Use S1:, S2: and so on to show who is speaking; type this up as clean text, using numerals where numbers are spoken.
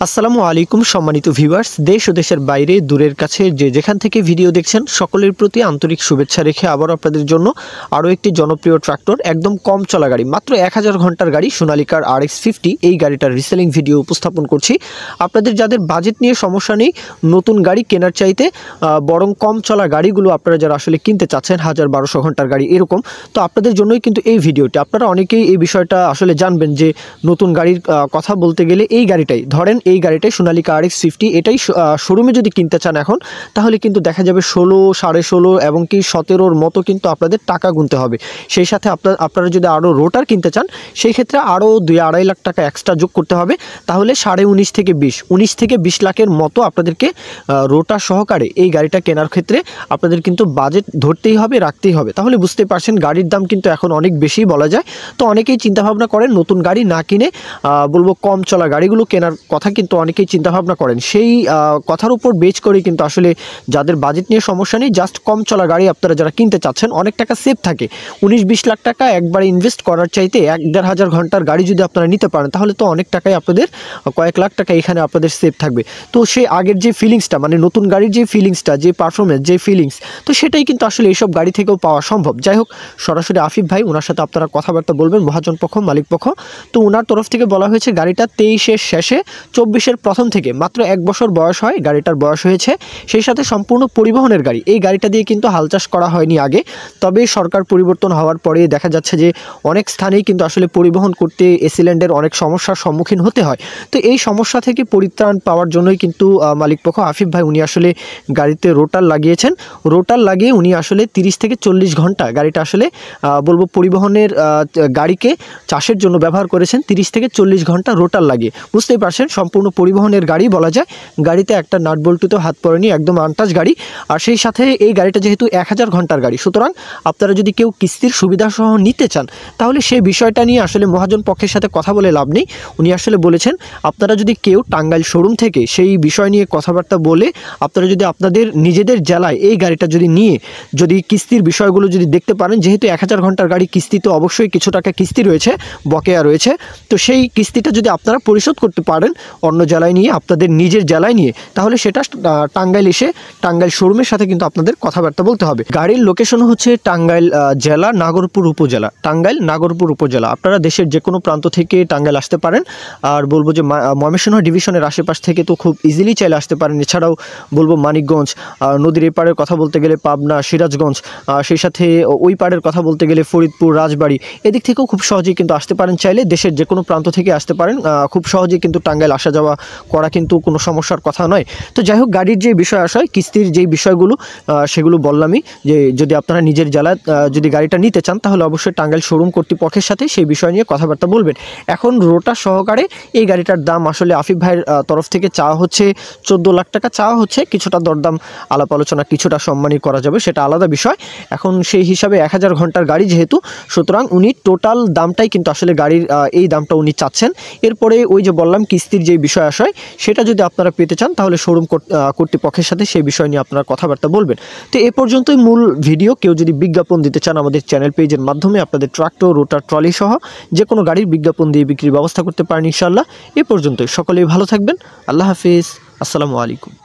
S1: আসসালামু আলাইকুম সম্মানিত ভিউয়ার্স, দেশ ও দেশের বাইরে দূরের কাছে যে যেখান থেকে ভিডিও দেখছেন সকলের প্রতি আন্তরিক শুভেচ্ছা রেখে আবার আপনাদের জন্য আরও একটি জনপ্রিয় ট্রাক্টর, একদম কম চলা গাড়ি, মাত্র 1000 ঘন্টার গাড়ি সোনালিকার RX50 এই গাড়িটার রিসেলিং ভিডিও উপস্থাপন করছি। আপনাদের যাদের বাজেট নিয়ে সমস্যা নেই, নতুন গাড়ি কেনার চাইতে বরং কম চলা গাড়িগুলো আপনারা যারা আসলে কিনতে চাচ্ছেন 1000-1200 ঘন্টার গাড়ি এরকম, তো আপনাদের জন্যই কিন্তু এই ভিডিওটি। আপনারা অনেকেই এই বিষয়টা আসলে জানবেন যে নতুন গাড়ির কথা বলতে গেলে এই গাড়িটাই ধরেন, এই গাড়িটাই সোনালিকা RX50 এটাই শোরুমে যদি কিনতে চান এখন, তাহলে কিন্তু দেখা যাবে 16, 16.5 এবং কি 17-র মতো কিন্তু আপনাদের টাকা গুনতে হবে। সেই সাথে আপনারা যদি আরও রোটার কিনতে চান সেই ক্ষেত্রে আরও 2-2.5 লাখ টাকা এক্সট্রা যোগ করতে হবে। তাহলে 19.5 থেকে 19 থেকে 20 লাখের মতো আপনাদেরকে রোটার সহকারে এই গাড়িটা কেনার ক্ষেত্রে আপনাদের কিন্তু বাজেট ধরতেই হবে, রাখতেই হবে। তাহলে বুঝতে পারছেন গাড়ির দাম কিন্তু এখন অনেক বেশি বলা যায়। তো অনেকেই চিন্তাভাবনা করেন নতুন গাড়ি না কিনে বলবো কম চলা গাড়িগুলো কেনার কথা, কিন্তু অনেকেই চিন্তাভাবনা করেন। সেই কথার উপর বেচ করে কিন্তু আসলে যাদের বাজেট নিয়ে সমস্যা নেই, জাস্ট কম চলা গাড়ি আপনারা যারা কিনতে চাচ্ছেন, অনেক টাকা সেভ থাকে। 19-20 লাখ টাকা একবারে ইনভেস্ট করার চাইতে 1-1.5 ঘন্টার গাড়ি যদি আপনারা নিতে পারেন তাহলে তো অনেক টাকাই আপনাদের, কয়েক লাখ টাকা এখানে আপনাদের সেভ থাকবে। তো সেই আগের যে ফিলিংসটা, মানে নতুন গাড়ির যে ফিলিংসটা, যে পারফরমেন্স, যে ফিলিংস, তো সেটাই কিন্তু আসলে এইসব গাড়ি থেকেও পাওয়া সম্ভব। যাই হোক, সরাসরি আফিফ ভাই, ওনার সাথে আপনারা কথাবার্তা বলবেন, মহাজন পক্ষ, মালিক পক্ষ। তো ওনার তরফ থেকে বলা হয়েছে গাড়িটা 23-এর শেষে 24-এর প্রথম থেকে মাত্র 1 বছর বয়স হয়, গাড়িটার বয়স হয়েছে। সেই সাথে সম্পূর্ণ পরিবহনের গাড়ি। এই গাড়িটা দিয়ে কিন্তু হাল চাষ করা হয়নি আগে, তবে সরকার পরিবর্তন হওয়ার পরে দেখা যাচ্ছে যে অনেক স্থানেই কিন্তু আসলে পরিবহন করতে এসিল্যান্ডের অনেক সমস্যার সম্মুখীন হতে হয়। তো এই সমস্যা থেকে পরিত্রাণ পাওয়ার জন্যই কিন্তু মালিক পক্ষ আফিফ ভাই উনি আসলে গাড়িতে রোটার লাগিয়েছেন। রোটার লাগিয়ে উনি আসলে 30 থেকে 40 ঘন্টা গাড়িটা আসলে বলবো পরিবহনের গাড়িকে চাষের জন্য ব্যবহার করেছেন। 30 থেকে 40 ঘন্টা রোটার লাগিয়ে, বুঝতেই পারছেন সম্পূর্ণ পরিবহনের গাড়ি বলা যায়। গাড়িতে একটা নাট বল্টুতেও হাত পড়েনি, একদম আনটাচ গাড়ি। আর সেই সাথে এই গাড়িটা যেহেতু 1000 ঘন্টার গাড়ি, সুতরাং আপনারা যদি কেউ কিস্তির সুবিধা সহ নিতে চান তাহলে সেই বিষয়টা নিয়ে আসলে মহাজন পক্ষের সাথে কথা বলে লাভ নেই। উনি আসলে বলেছেন আপনারা যদি কেউ টাঙ্গাইল শোরুম থেকে সেই বিষয় নিয়ে কথাবার্তা বলে আপনারা যদি আপনাদের নিজেদের জেলায় এই গাড়িটা যদি নিয়ে যদি কিস্তির বিষয়গুলো যদি দেখতে পারেন, যেহেতু 1000 ঘন্টার গাড়ি, কিস্তি তো অবশ্যই কিছু টাকা কিস্তি রয়েছে, বকেয়া রয়েছে। তো সেই কিস্তিটা যদি আপনারা পরিশোধ করতে পারেন অন্য জেলায় নিয়ে, আপনাদের নিজের জেলায় নিয়ে, তাহলে সেটা টাঙ্গাইল এসে টাঙ্গাইল শোরুমের সাথে কিন্তু আপনাদের কথাবার্তা বলতে হবে। গাড়ির লোকেশন হচ্ছে টাঙ্গাইল জেলা, নাগরপুর উপজেলা। টাঙ্গাইল নাগরপুর উপজেলা। আপনারা দেশের যে কোনো প্রান্ত থেকে টাঙ্গাইল আসতে পারেন। আর বলবো যে ময়মনসিংহ ডিভিশনের আশেপাশ থেকে তো খুব ইজিলি চাইলে আসতে পারেন। এছাড়াও বলবো মানিকগঞ্জ, নদীর এপারের কথা বলতে গেলে পাবনা, সিরাজগঞ্জ, সেই সাথে ওই পাড়ের কথা বলতে গেলে ফরিদপুর, রাজবাড়ী, এদিক থেকেও খুব সহজেই কিন্তু আসতে পারেন। চাইলে দেশের যে কোনো প্রান্ত থেকে আসতে পারেন, খুব সহজেই কিন্তু টাঙ্গাইল আসা যাওয়া করা কিন্তু কোনো সমস্যার কথা নয়। তো যাই হোক, গাড়ির যে বিষয় আসায় কিস্তির যেই বিষয়গুলো সেগুলো বললামই, যে যদি আপনারা নিজের জেলায় যদি গাড়িটা নিতে চান তাহলে অবশ্যই টাঙ্গাইল শোরুম কর্তৃপক্ষের সাথে সেই বিষয় নিয়ে কথাবার্তা বলবেন। এখন রোটার সহকারে এই গাড়িটার দাম আসলে আফিফ ভাইয়ের তরফ থেকে চাওয়া হচ্ছে 14 লাখ টাকা চাওয়া হচ্ছে। কিছুটা দরদাম আলাপ আলোচনা, কিছুটা সম্মানই করা যাবে, সেটা আলাদা বিষয়। এখন সেই হিসাবে 1000 ঘন্টার গাড়ি যেহেতু, সুতরাং উনি টোটাল দামটাই কিন্তু আসলে গাড়ির এই দামটা উনি চাচ্ছেন। এরপরে ওই যে বললাম কিস্তির যে বিষয় আসায়, সেটা যদি আপনারা পেতে চান তাহলে শোরুম কর্তৃপক্ষের সাথে সেই বিষয় নিয়ে আপনারা কথাবার্তা বলবেন। তো এ পর্যন্তই মূল ভিডিও। কেউ যদি বিজ্ঞাপন দিতে চান আমাদের চ্যানেল পেজের মাধ্যমে আপনাদের ট্রাক্টর, রোটার, ট্রলি সহ যে কোনো গাড়ির বিজ্ঞাপন দিয়ে বিক্রির ব্যবস্থা করতে পারেন ইনশাআল্লাহ। এ পর্যন্তই, সকলেই ভালো থাকবেন। আল্লাহ হাফিজ, আসসালামু আলাইকুম।